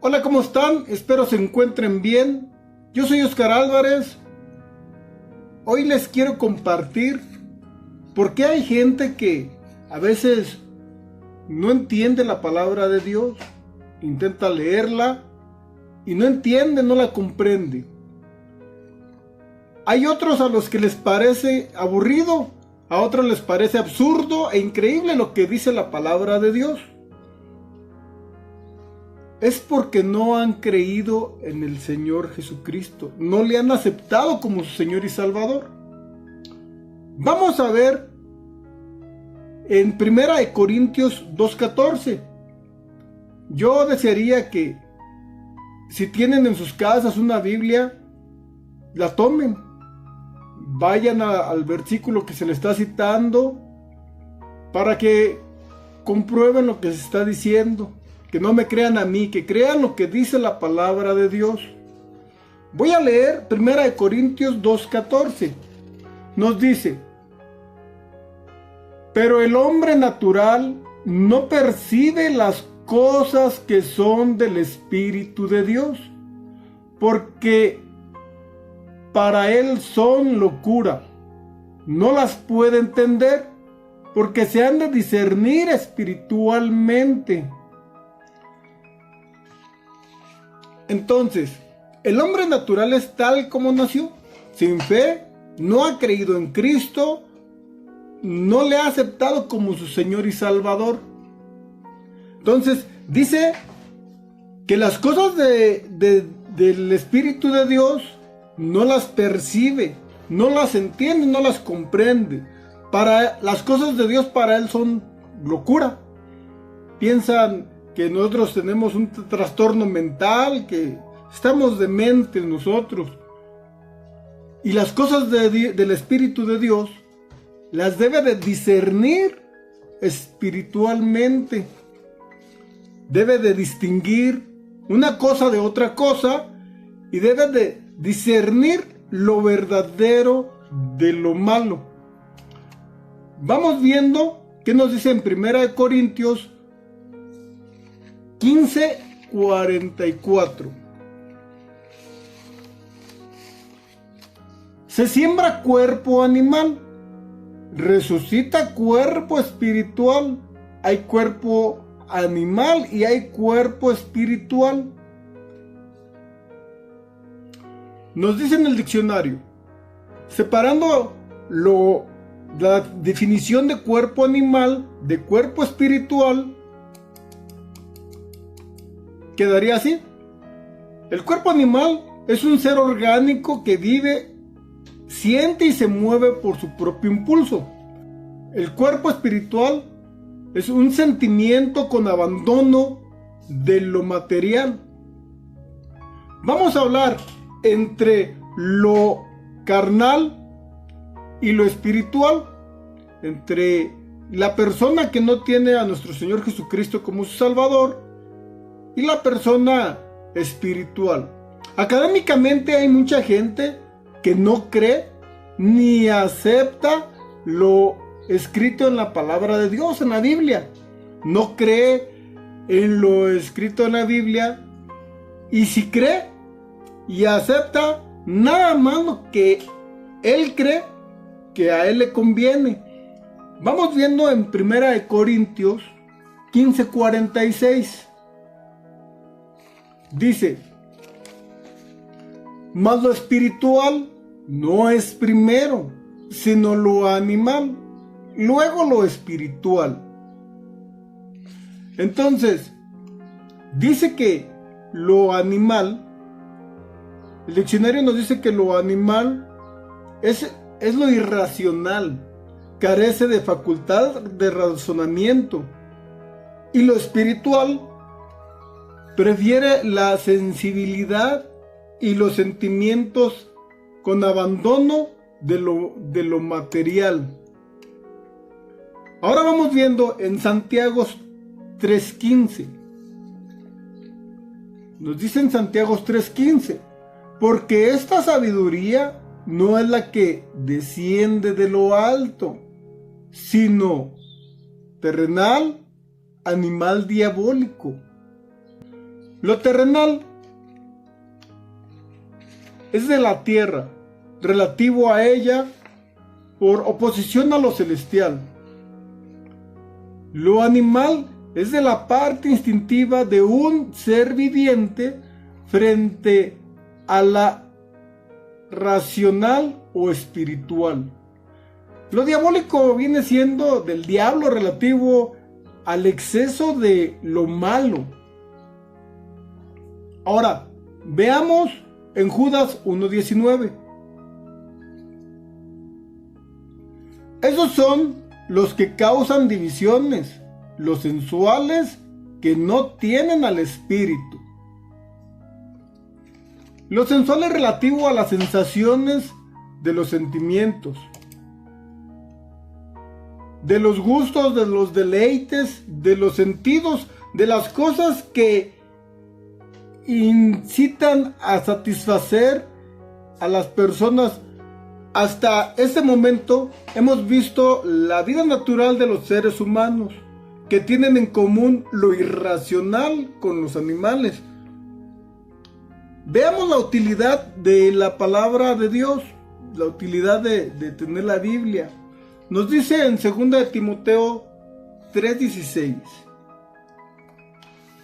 Hola, ¿cómo están? Espero se encuentren bien. Yo soy Oscar Álvarez. Hoy les quiero compartir por qué hay gente que a veces no entiende la palabra de Dios, intenta leerla y no entiende, no la comprende. Hay otros a los que les parece aburrido, a otros les parece absurdo e increíble lo que dice la palabra de Dios. Es porque no han creído en el Señor Jesucristo, no le han aceptado como su Señor y Salvador. Vamos a ver en 1 Corintios 2:14. Yo desearía que si tienen en sus casas una Biblia, la tomen. Vayan al versículo que se le está citando para que comprueben lo que se está diciendo. Que no me crean a mí, que crean lo que dice la palabra de Dios. Voy a leer 1 Corintios 2:14. Nos dice: pero el hombre natural no percibe las cosas que son del Espíritu de Dios, porque para él son locura. No las puede entender, porque se han de discernir espiritualmente. Entonces, el hombre natural es tal como nació, sin fe, no ha creído en Cristo, no le ha aceptado como su Señor y Salvador. Entonces, dice que las cosas del Espíritu de Dios no las percibe, no las entiende, no las comprende. Para las cosas de Dios para él son locura. Piensan que nosotros tenemos un trastorno mental, que estamos dementes nosotros. Y las cosas del Espíritu de Dios las debe de discernir espiritualmente. Debe de distinguir una cosa de otra cosa y debe de discernir lo verdadero de lo malo. Vamos viendo qué nos dice en 1 Corintios 15:44. Se siembra cuerpo animal, resucita cuerpo espiritual. Hay cuerpo animal y hay cuerpo espiritual. Nos dice en el diccionario, separando la definición de cuerpo animal de cuerpo espiritual, quedaría así: el cuerpo animal es un ser orgánico que vive, siente y se mueve por su propio impulso. El cuerpo espiritual es un sentimiento con abandono de lo material. Vamos a hablar entre lo carnal y lo espiritual, entre la persona que no tiene a nuestro Señor Jesucristo como su Salvador y la persona espiritual. Académicamente hay mucha gente que no cree ni acepta lo escrito en la palabra de Dios, en la Biblia. No cree en lo escrito en la Biblia, y si cree y acepta nada más lo que él cree que a él le conviene. Vamos viendo en 1 Corintios 15:46. Dice: mas lo espiritual no es primero, sino lo animal, luego lo espiritual. Entonces, dice que lo animal, el diccionario nos dice que lo animal es lo irracional, carece de facultad de razonamiento, y lo espiritual prefiere la sensibilidad y los sentimientos con abandono de lo material. Ahora vamos viendo en Santiago 3:15. Nos dice en Santiago 3:15: porque esta sabiduría no es la que desciende de lo alto, sino terrenal, animal diabólico. Lo terrenal es de la tierra, relativo a ella por oposición a lo celestial. Lo animal es de la parte instintiva de un ser viviente frente a la racional o espiritual. Lo diabólico viene siendo del diablo relativo al exceso de lo malo. Ahora, veamos en Judas 1:19. Esos son los que causan divisiones, los sensuales que no tienen al Espíritu. Lo sensual es relativo a las sensaciones de los sentimientos, de los gustos, de los deleites, de los sentidos, de las cosas que incitan a satisfacer a las personas. Hasta este momento hemos visto la vida natural de los seres humanos, que tienen en común lo irracional con los animales. Veamos la utilidad de la palabra de Dios, la utilidad de tener la Biblia. Nos dice en 2 de Timoteo 3:16.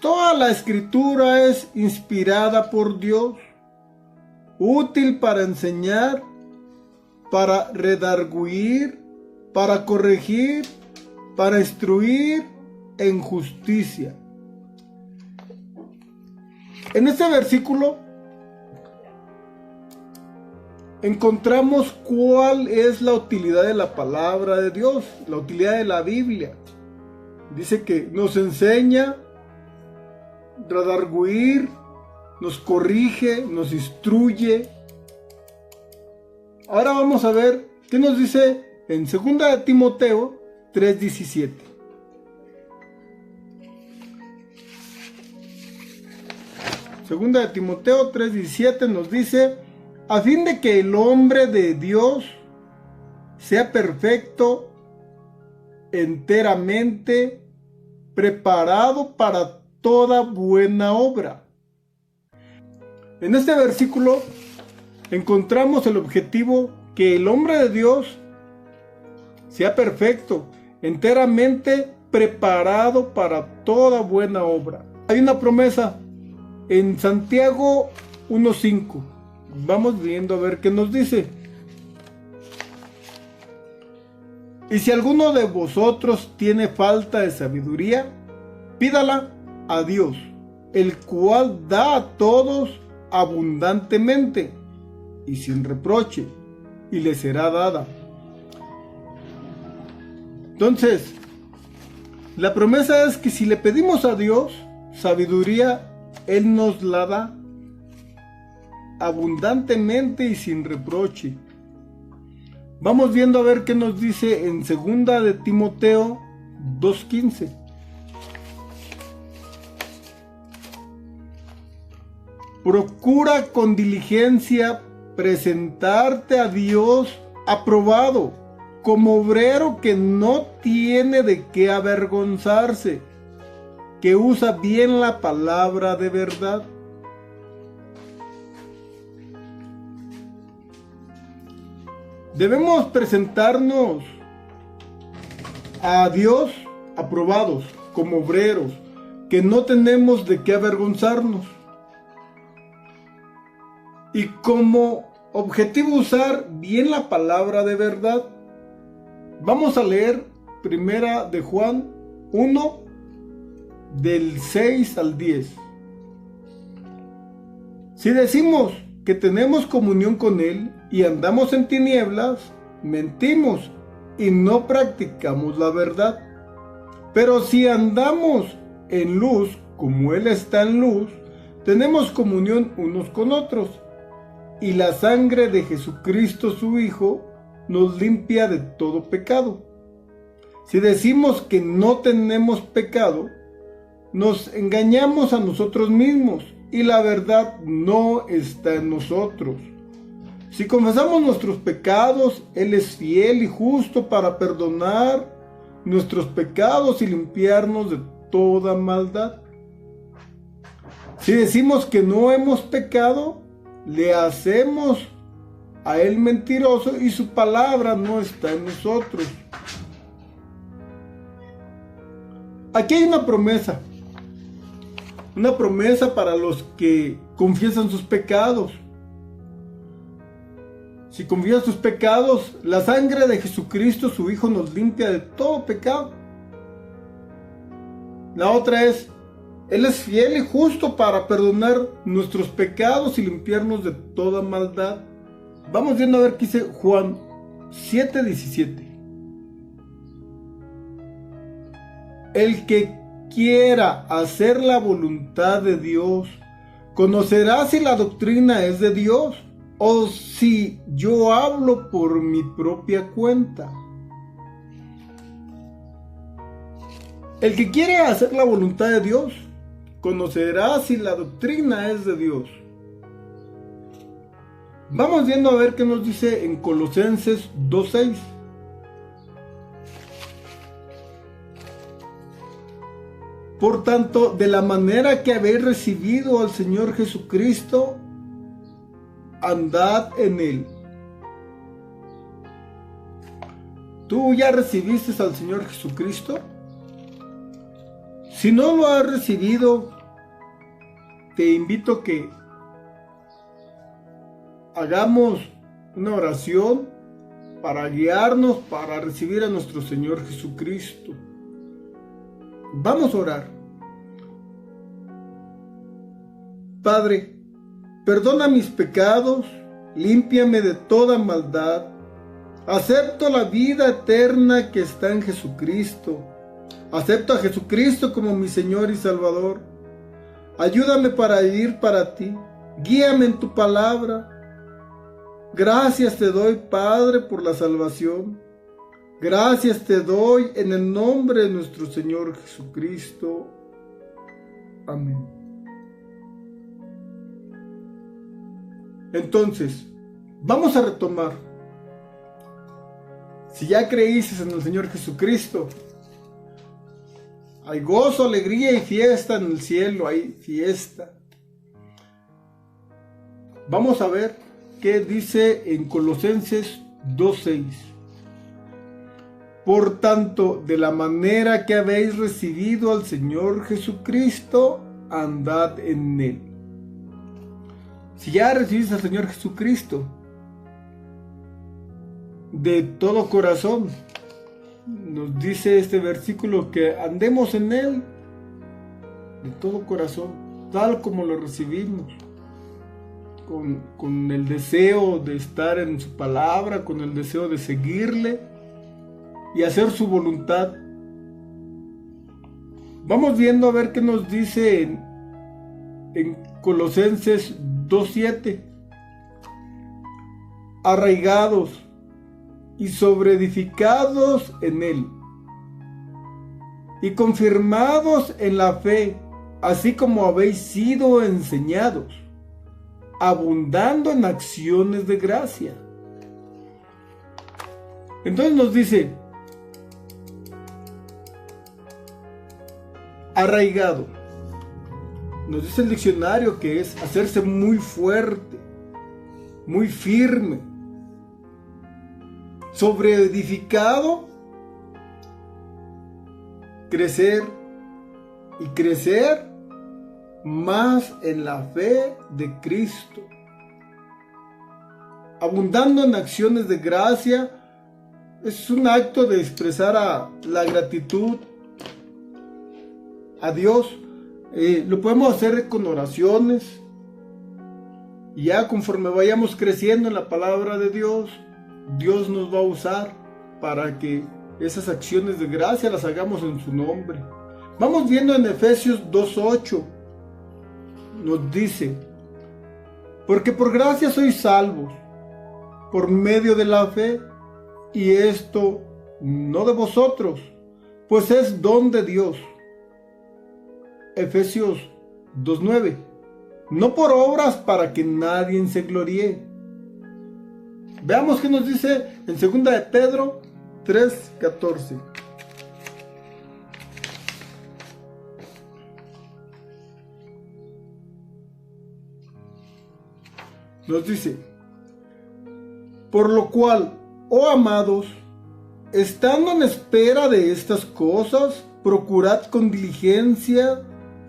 Toda la escritura es inspirada por Dios, útil para enseñar, para redarguir, para corregir, para instruir en justicia. En este versículo encontramos cuál es la utilidad de la palabra de Dios, la utilidad de la Biblia. Dice que nos enseña, redarguir, nos corrige, nos instruye. Ahora vamos a ver qué nos dice en 2 de Timoteo 3:17. Segunda de Timoteo 3:17 nos dice: a fin de que el hombre de Dios sea perfecto, enteramente preparado para toda buena obra. En este versículo encontramos el objetivo: que el hombre de Dios sea perfecto, enteramente preparado para toda buena obra. Hay una promesa en Santiago 1:5. Vamos viendo a ver qué nos dice. Y si alguno de vosotros tiene falta de sabiduría, pídala a Dios, el cual da a todos abundantemente y sin reproche, y le será dada. Entonces, la promesa es que si le pedimos a Dios sabiduría, Él nos la da abundantemente y sin reproche. Vamos viendo a ver qué nos dice en 2 de Timoteo 2:15. Procura con diligencia presentarte a Dios aprobado, como obrero que no tiene de qué avergonzarse, que usa bien la palabra de verdad. Debemos presentarnos a Dios aprobados, como obreros, que no tenemos de qué avergonzarnos. Y como objetivo usar bien la palabra de verdad. Vamos a leer primera de Juan 1, del 6 al 10. Si decimos que tenemos comunión con Él y andamos en tinieblas, mentimos y no practicamos la verdad. Pero si andamos en luz, como Él está en luz, tenemos comunión unos con otros, y la sangre de Jesucristo su Hijo nos limpia de todo pecado. Si decimos que no tenemos pecado, nos engañamos a nosotros mismos y la verdad no está en nosotros. Si confesamos nuestros pecados, Él es fiel y justo para perdonar nuestros pecados y limpiarnos de toda maldad. Si decimos que no hemos pecado, le hacemos a Él mentiroso y su palabra no está en nosotros. Aquí hay una promesa para los que confiesan sus pecados. Si confías tus pecados, la sangre de Jesucristo, su Hijo, nos limpia de todo pecado. La otra es, Él es fiel y justo para perdonar nuestros pecados y limpiarnos de toda maldad. Vamos viendo a ver qué dice Juan 7:17. El que quiera hacer la voluntad de Dios, conocerá si la doctrina es de Dios o si yo hablo por mi propia cuenta. El que quiere hacer la voluntad de Dios, conocerá si la doctrina es de Dios. Vamos viendo a ver qué nos dice en Colosenses 2:6. Por tanto, de la manera que habéis recibido al Señor Jesucristo, andad en Él. ¿Tú ya recibiste al Señor Jesucristo? Si no lo has recibido, te invito a que hagamos una oración para guiarnos, para recibir a nuestro Señor Jesucristo. Vamos a orar. Padre, perdona mis pecados, límpiame de toda maldad. Acepto la vida eterna que está en Jesucristo. Acepto a Jesucristo como mi Señor y Salvador. Ayúdame para vivir para ti. Guíame en tu palabra. Gracias te doy, Padre, por la salvación. Gracias te doy en el nombre de nuestro Señor Jesucristo. Amén. Entonces, vamos a retomar. Si ya creíste en el Señor Jesucristo, hay gozo, alegría y fiesta en el cielo, hay fiesta. Vamos a ver qué dice en Colosenses 2:6. Por tanto, de la manera que habéis recibido al Señor Jesucristo, andad en Él. Si ya recibiste al Señor Jesucristo de todo corazón, nos dice este versículo que andemos en Él de todo corazón, tal como lo recibimos, con el deseo de estar en su palabra, con el deseo de seguirle y hacer su voluntad. Vamos viendo a ver qué nos dice en Colosenses 2:7. Arraigados y sobreedificados en Él, y confirmados en la fe, así como habéis sido enseñados, abundando en acciones de gracia. Entonces nos dice, arraigado. Nos dice el diccionario que es hacerse muy fuerte, muy firme. Sobreedificado, crecer y crecer más en la fe de Cristo. Abundando en acciones de gracia es un acto de expresar la gratitud a Dios. Lo podemos hacer con oraciones, y ya conforme vayamos creciendo en la palabra de Dios, Dios nos va a usar para que esas acciones de gracia las hagamos en su nombre. Vamos viendo en Efesios 2:8, nos dice, porque por gracia sois salvos, por medio de la fe, y esto no de vosotros, pues es don de Dios. Efesios 2:9, no por obras para que nadie se gloríe. Veamos qué nos dice en 2 de Pedro 3:14. nos dice: por lo cual, oh amados, estando en espera de estas cosas, procurad con diligencia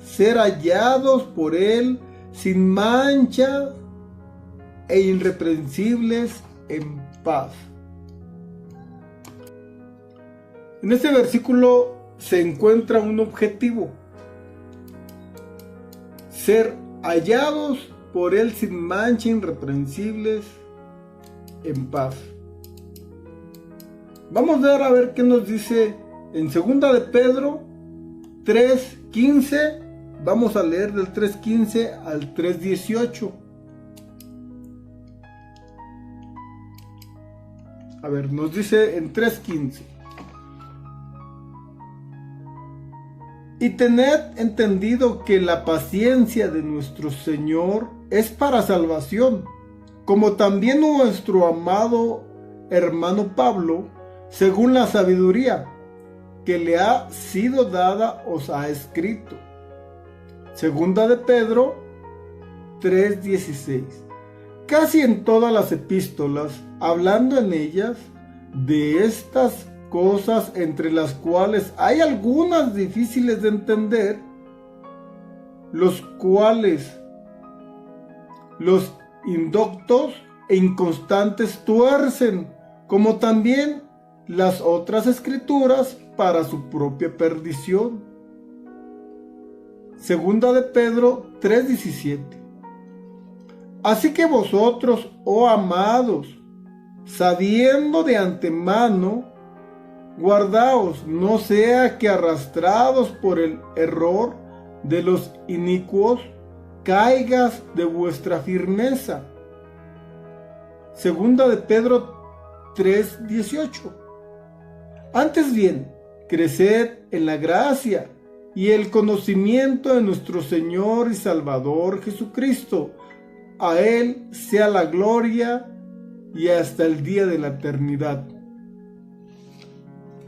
ser hallados por Él sin mancha e irreprensibles en paz. En este versículo se encuentra un objetivo: ser hallados por Él sin mancha, irreprensibles en paz. Vamos a ver qué nos dice en 2 de Pedro 3:15. Vamos a leer del 3:15 al 3:18. A ver, nos dice en 3:15: y tened entendido que la paciencia de nuestro Señor es para salvación, como también nuestro amado hermano Pablo, según la sabiduría que le ha sido dada, os ha escrito. 2 de Pedro 3:16. Casi en todas las epístolas, hablando en ellas de estas cosas, entre las cuales hay algunas difíciles de entender, los cuales los indoctos e inconstantes tuercen, como también las otras escrituras, para su propia perdición. 2 de Pedro 3:17. Así que vosotros, oh amados, sabiendo de antemano, guardaos, no sea que arrastrados por el error de los inicuos, caigas de vuestra firmeza. 2 de Pedro 3:18. Antes bien, creced en la gracia y el conocimiento de nuestro Señor y Salvador Jesucristo. A Él sea la gloria y hasta el día de la eternidad.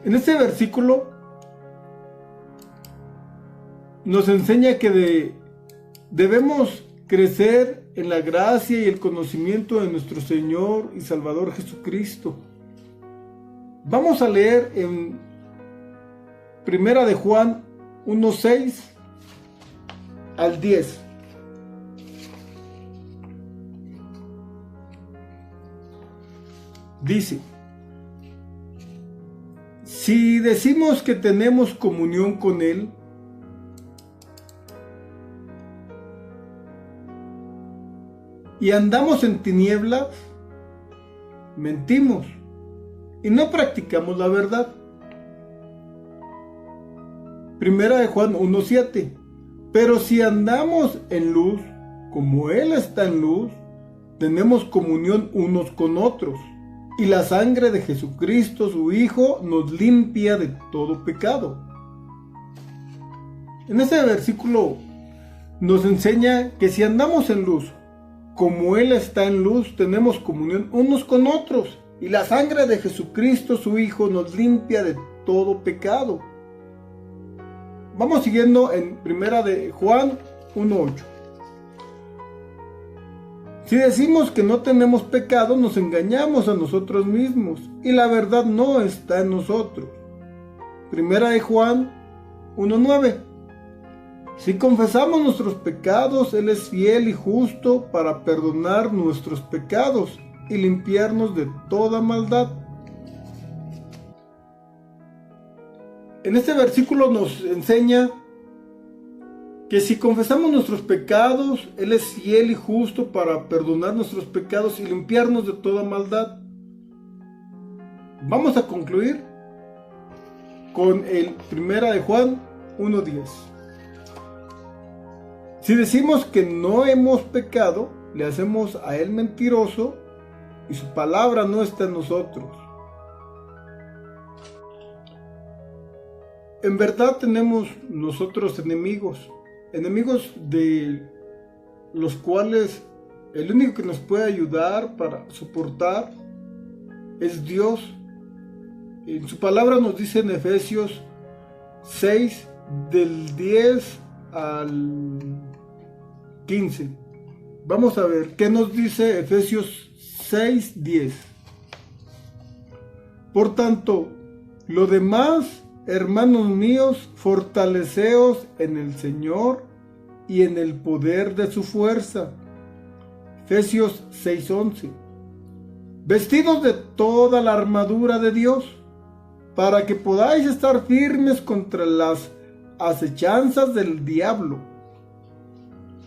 En este versículo nos enseña que debemos crecer en la gracia y el conocimiento de nuestro Señor y Salvador Jesucristo. Vamos a leer en 1 de Juan 1:6 al 10. Dice: si decimos que tenemos comunión con Él y andamos en tinieblas, mentimos y no practicamos la verdad. 1 de Juan 1:7. Pero si andamos en luz, como Él está en luz, tenemos comunión unos con otros, y la sangre de Jesucristo, su Hijo, nos limpia de todo pecado. En este versículo nos enseña que si andamos en luz, como Él está en luz, tenemos comunión unos con otros, y la sangre de Jesucristo, su Hijo, nos limpia de todo pecado. Vamos siguiendo en 1 de Juan 1:8. Si decimos que no tenemos pecado, nos engañamos a nosotros mismos, y la verdad no está en nosotros. 1 de Juan 1:9. Si confesamos nuestros pecados, Él es fiel y justo para perdonar nuestros pecados y limpiarnos de toda maldad. En este versículo nos enseña que si confesamos nuestros pecados, Él es fiel y justo para perdonar nuestros pecados y limpiarnos de toda maldad. Vamos a concluir con el 1 de Juan 1:10. Si decimos que no hemos pecado, le hacemos a Él mentiroso y su palabra no está en nosotros. En verdad tenemos nosotros enemigos de los cuales el único que nos puede ayudar para soportar es Dios. En su palabra nos dice en Efesios 6, del 10 al 15. Vamos a ver qué nos dice Efesios 6:10. Por tanto, lo demás, hermanos míos, fortaleceos en el Señor y en el poder de su fuerza. Efesios 6:11. Vestidos de toda la armadura de Dios, para que podáis estar firmes contra las acechanzas del diablo.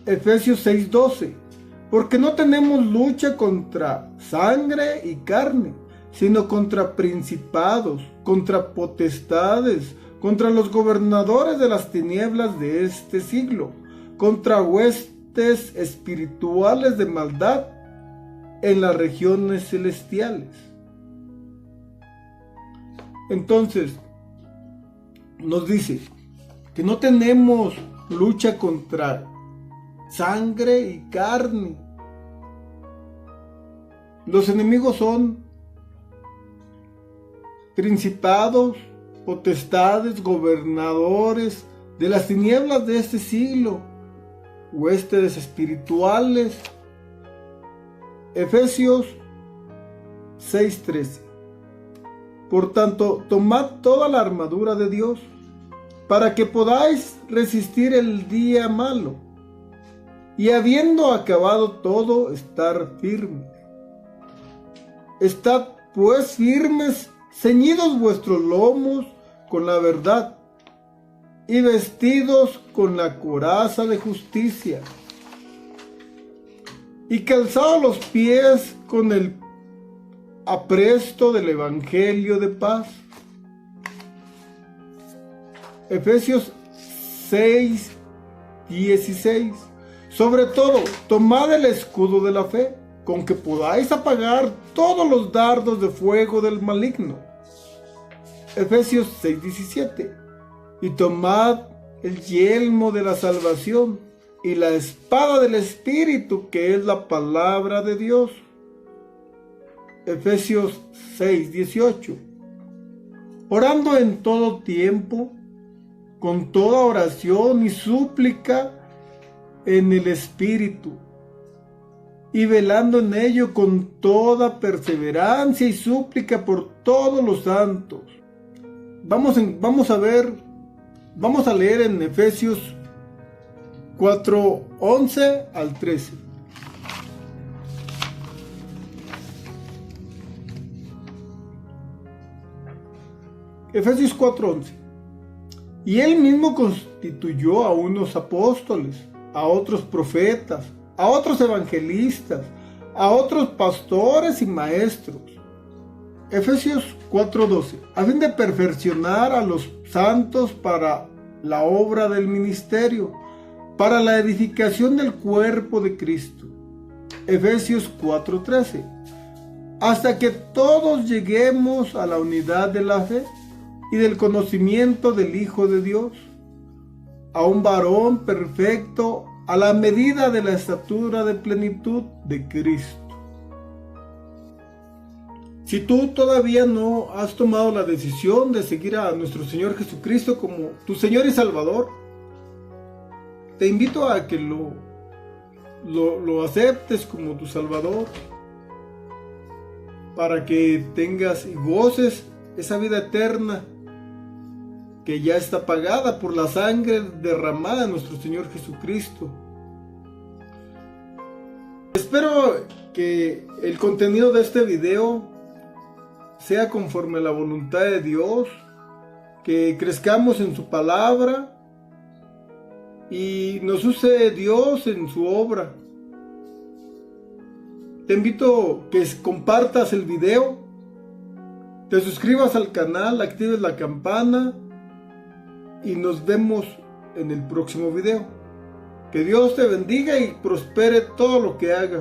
Efesios 6:12. Porque no tenemos lucha contra sangre y carne, sino contra principados, contra potestades, contra los gobernadores de las tinieblas de este siglo, contra huestes espirituales de maldad en las regiones celestiales. Entonces, nos dice que no tenemos lucha contra sangre y carne. Los enemigos son principados, potestades, gobernadores de las tinieblas de este siglo, huestes espirituales. Efesios 6:13. Por tanto, tomad toda la armadura de Dios, para que podáis resistir el día malo, y habiendo acabado todo, estar firmes. Estad pues firmes, ceñidos vuestros lomos con la verdad, y vestidos con la coraza de justicia, y calzados los pies con el apresto del evangelio de paz. Efesios 6:16. Sobre todo, tomad el escudo de la fe, con que podáis apagar todos los dardos de fuego del maligno. Efesios 6:17. Y tomad el yelmo de la salvación y la espada del Espíritu, que es la palabra de Dios. Efesios 6:18. Orando en todo tiempo, con toda oración y súplica en el Espíritu, y velando en ello con toda perseverancia y súplica por todos los santos. Vamos a leer en Efesios 4:11 al 13. Efesios 4:11. Y él mismo constituyó a unos apóstoles, a otros profetas, a otros evangelistas, a otros pastores y maestros. Efesios 4:12. A fin de perfeccionar a los santos para la obra del ministerio, para la edificación del cuerpo de Cristo. Efesios 4:13. Hasta que todos lleguemos a la unidad de la fe y del conocimiento del Hijo de Dios, a un varón perfecto, a la medida de la estatura de plenitud de Cristo. Si tú todavía no has tomado la decisión de seguir a nuestro Señor Jesucristo como tu Señor y Salvador, te invito a que lo aceptes como tu Salvador, para que tengas y goces esa vida eterna que ya está pagada por la sangre derramada de nuestro Señor Jesucristo. Espero que el contenido de este video sea conforme a la voluntad de Dios, que crezcamos en su palabra y nos use Dios en su obra. Te invito a que compartas el video, te suscribas al canal, actives la campana y nos vemos en el próximo video. Que Dios te bendiga y prospere todo lo que hagas.